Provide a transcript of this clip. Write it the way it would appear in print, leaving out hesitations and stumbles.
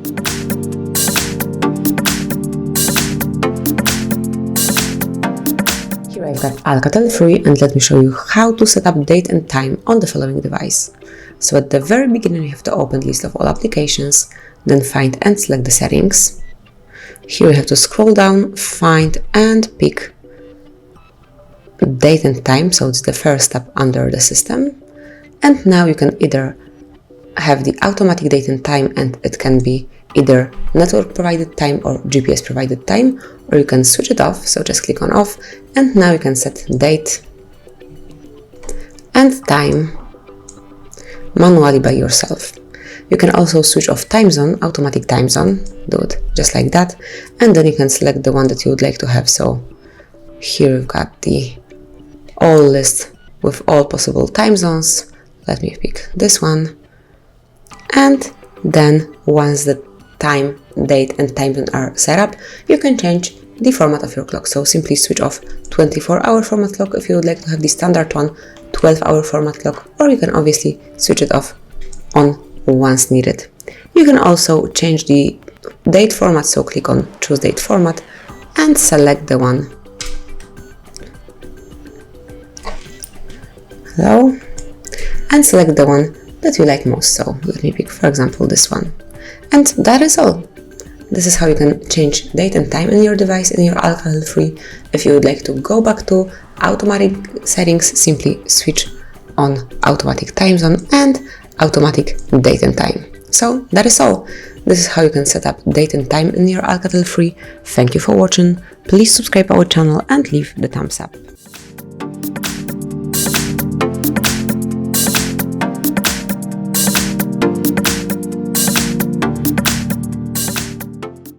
Here I've got ALCATEL A3 and let me show you how to set up date and time on the following device. So at the very beginning you have to open list of all applications, then find and select the settings. Here you have to scroll down, find and pick date and time, so it's the first tab under the system. And now you can either have the automatic date and time, and it can be either network provided time or GPS provided time, or you can switch it off, so just click on off, and now you can set date and time manually by yourself. You can also switch off time zone, automatic time zone, do it just like that, and then you can select the one that you would like to have. So here we've got the all list with all possible time zones. Let me pick this one, and then once the time, date and time zone are set up, you can change the format of your clock. So simply switch off 24-hour format clock if you would like to have the standard one, 12-hour format clock, or you can obviously switch it off on once needed. You can also change the date format, so click on choose date format and select the one. Hello, and select the one that you like most. So let me pick, for example, this one. And that is all. This is how you can change date and time in your device in your ALCATEL A3. If you would like to go back to automatic settings, simply switch on automatic time zone and automatic date and time. So that is all. This is how you can set up date and time in your ALCATEL A3. Thank you for watching. Please subscribe our channel and leave the thumbs up.